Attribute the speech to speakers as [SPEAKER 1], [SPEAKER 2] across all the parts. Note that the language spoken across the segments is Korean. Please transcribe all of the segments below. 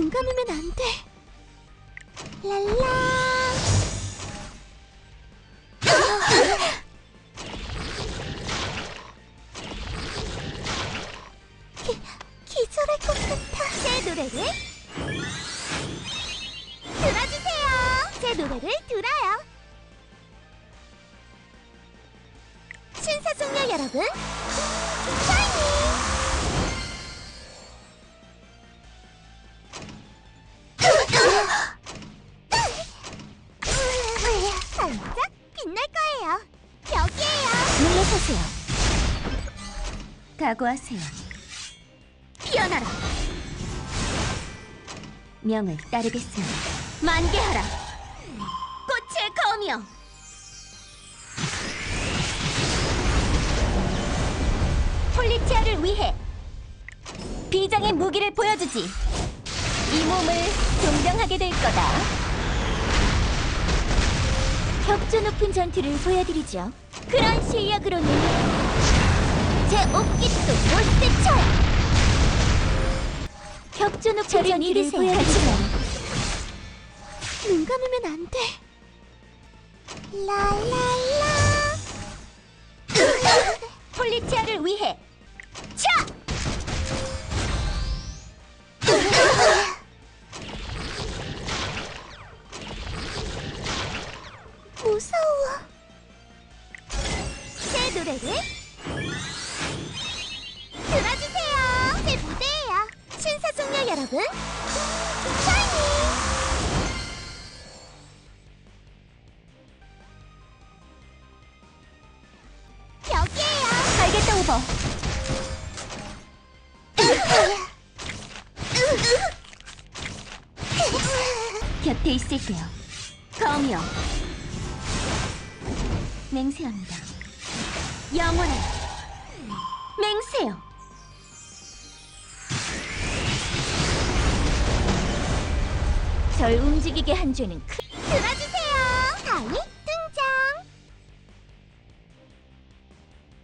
[SPEAKER 1] 눈 감으면 안 돼. 랄라. 기절할 것 같아. 제 노래를 들어주세요. 제 노래를 들어요. 신사숙녀 여러분, 반짝 빛날 거예요. 여기에요. 물러서세요. 각오하세요. 피어나라. 명을 따르겠습니다. 만개하라. 꽃의 검이여. 폴리티아를 위해 비장의 무기를 보여주지. 이 몸을 존경하게 될 거다. 격조 높은 전투를 보여드리죠. 그런 실력으로는 제 옷깃도 못 스쳐요. 격조 높은 전투를 보여드리죠. 눈 감으면 안 돼. 라라라. 폴리티아를 위해 차! 무서워. 제 노래를 들어주세요. 제 무대예요. 신사숙녀 여러분, 샤이니. 여기에요. 알겠다, 오버. 곁에 있을게요. 검이요. 맹세합니다. 영원한 맹세요. 절 움직이게 한 죄는 들어주세요. 다이 등장.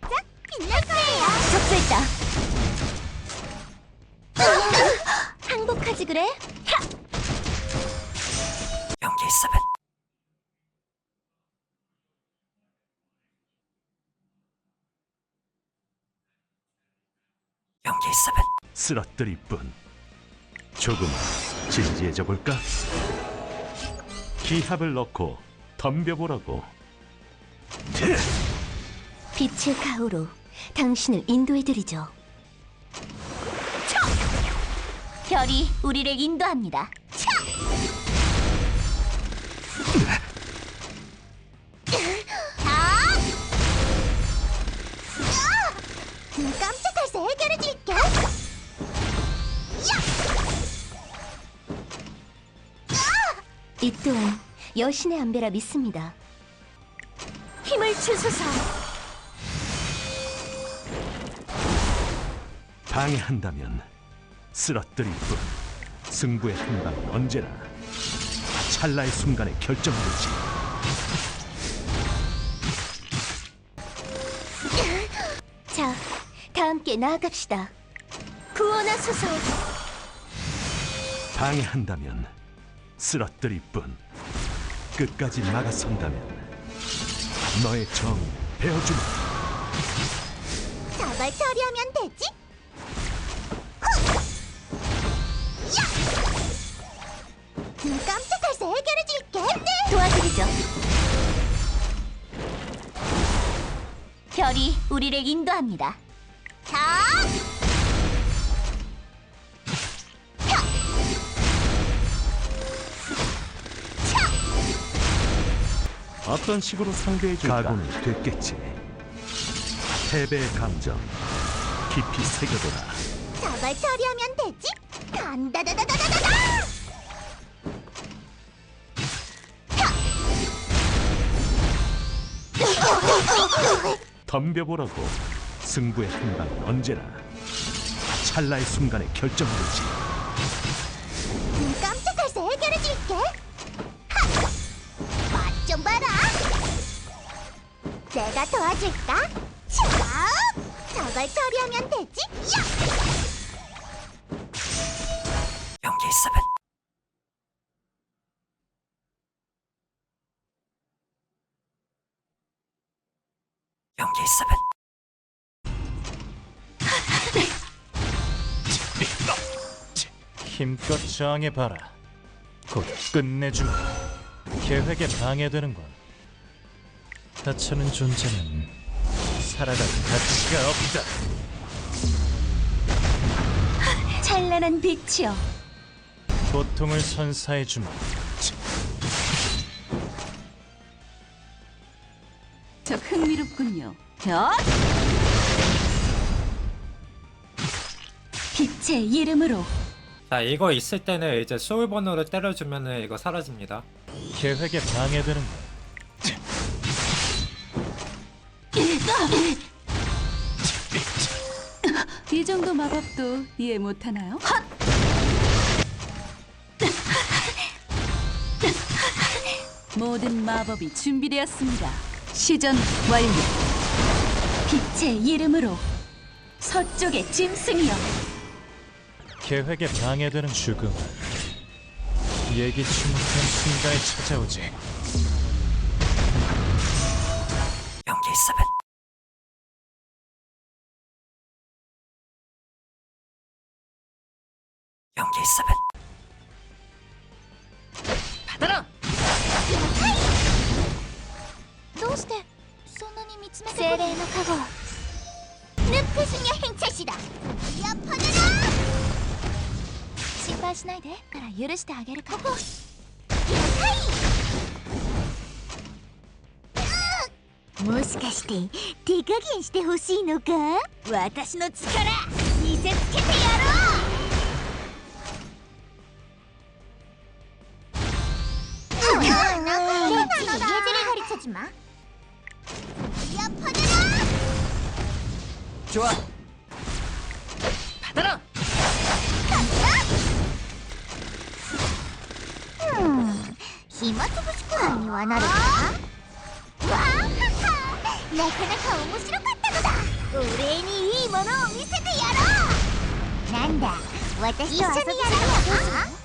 [SPEAKER 1] 자, 빛날 거예요. 적수했다. 항복하지 그래? 하!
[SPEAKER 2] 연기 있으면 연기 있으면
[SPEAKER 3] 쓰러뜨릴 뿐. 조금은 진지해져 볼까? 기합을 넣고 덤벼보라고.
[SPEAKER 1] 빛의 가호로 당신을 인도해드리죠. 별이 우리를 인도합니다. 눈 깜짝할 새 해결해줄게. 이 또한 여신의 안배라 믿습니다. 힘을 주소서.
[SPEAKER 3] 방해한다면 쓰러뜨릴 뿐. 승부의 한 방은 언제나 찰나의 순간에 결정되지.
[SPEAKER 1] 자, 다 함께 나아갑시다. 구원하소서.
[SPEAKER 3] 방해한다면 쓰러뜨릴 뿐. 끝까지 나가선다면 너의 정 베어주마.
[SPEAKER 1] 저걸 처리하면 되지? 눈 깜짝할 새 해결해줄게. 도와드리죠. 별이 우리를 인도합니다. 자!
[SPEAKER 3] 어떤 식으로 상대해줄까? 각오는 됐겠지. 패배의 감정 깊이 새겨둬라.
[SPEAKER 1] 저걸 처리하면 되지? 간다다다다다다다!
[SPEAKER 3] 덤벼보라고. 승부의 한 방은 언제나 찰나의 순간에 결정되지.
[SPEAKER 1] 눈 깜짝할 새 해결해줄게. 맛 좀 봐라. 내가 도와줄까? 자, 저걸 처리하면 되지? 야!
[SPEAKER 2] 연기 있으면 힘껏 저항해봐라. 곧 끝내주마. 계획에 방해되는군. 하찮은 존재는 살아갈 가치가 없다.
[SPEAKER 1] 찬란한 빛이여,
[SPEAKER 2] 고통을 선사해주마.
[SPEAKER 1] 저 흥미롭군요. 엇! 빛의 이름으로
[SPEAKER 4] 자, 이거 있을 때는 이제 소울번호를 때려주면은 이거 사라집니다.
[SPEAKER 2] 계획에 방해되는군.
[SPEAKER 1] 이 정도 마법도 이해 못하나요? 모든 마법이 준비되었습니다. 시전 완료. 빛의 이름으로 서쪽의 짐승이여,
[SPEAKER 2] 계획에 방해되는 죽음. 예기치 못한 순간에 찾아오지.
[SPEAKER 4] 연기 있으면 연기 있으면
[SPEAKER 1] 받아라.
[SPEAKER 5] どうしてそんなに見つめて精霊の加護ヌックスニャ変化しだやっぱねな心配しないでから許してあげるからここもしかして手加減してほしいのか私の力見せつけてやろう예지를 가르쳐주마. 야파되라.
[SPEAKER 1] 좋아. 받아라.
[SPEAKER 5] 暇つぶしくらいにはなるか。わあ、なかなか面白かったのだ。お礼にいいものを見せてやろう。なんだ、私と遊びするのか。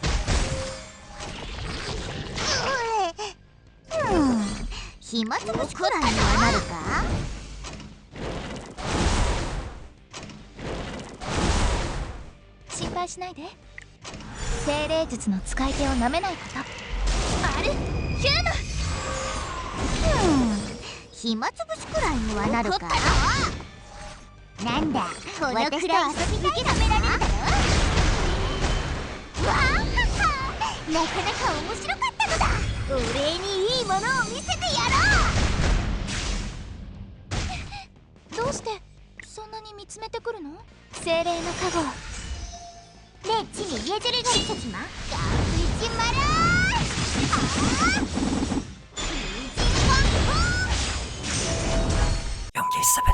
[SPEAKER 5] 暇つぶしくらいにはなるか。心配しないで。精霊術の使い手をなめないこと。あるヒューム。暇つぶしくらいにはなるか。なんだ、このくらい遊びたいなめられるだろ。わあ、なかなか面白かったのだ。お礼にいいものを見せてやろう。どうしてそんなに見つめてくるの？精霊の加護レッチに예지를 가르쳐주마. 까불지 마라.
[SPEAKER 4] 연기 있으면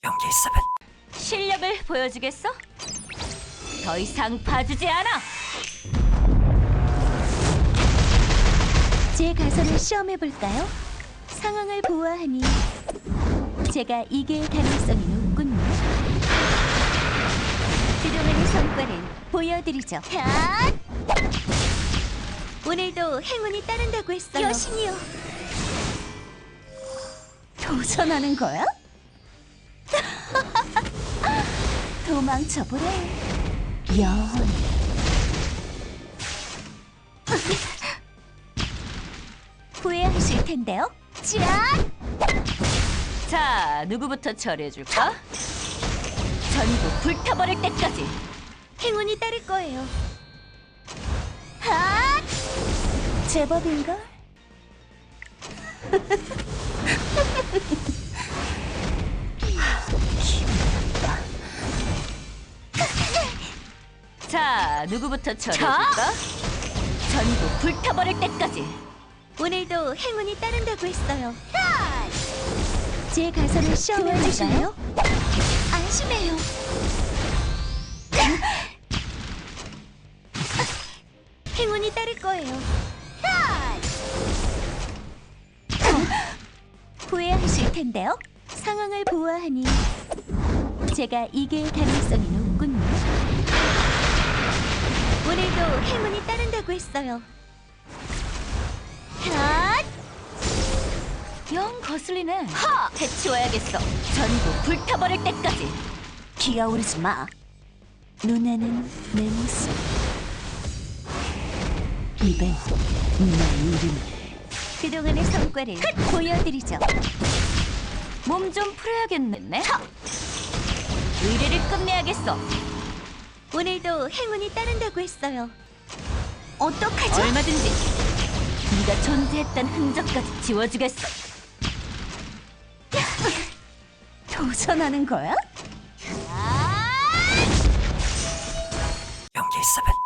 [SPEAKER 4] 연기 있으면
[SPEAKER 1] 실력을 보여주겠어? 더 이상 봐주지 않아. 제 가설을 시험해 볼까요? 상황을 보아하니 제가 이길 가능성이 높군요. 그동안의 성과는 보여드리죠. 오늘도 행운이 따른다고 했어요. 여신이요. 도전하는 거야? 도망쳐보래. 영. 후회하실 텐데요. 자, 누구부터 처리해줄까? 전부 불타버릴 때까지 행운이 따를 거예요. 하! 제법인걸? 자, 누구부터 처리해줄까? 전부 불타버릴 때까지. 오늘도 행운이 따른다고 했어요. 제 가설을 시험해주실래요? 안심해요. 행운이 따를 거예요. 후회하실 텐데요. 상황을 보아하니 제가 이길 가능성이 높군요. 오늘도 행운이 따른다고 했어요. 영 거슬리네. 해치워야겠어. 전부 불타버릴 때까지. 기어오르지 마. 눈에는 내 모습, 입엔 내 이름. 그동안의 성과를 보여드리죠. 몸 좀 풀어야겠네. 의뢰를 끝내야겠어. 오늘도 행운이 따른다고 했어요. 어떡하죠? 얼마든지 네가 존재했던 흔적까지 지워주겠어. 도전하는 거야?
[SPEAKER 4] 연기 있으면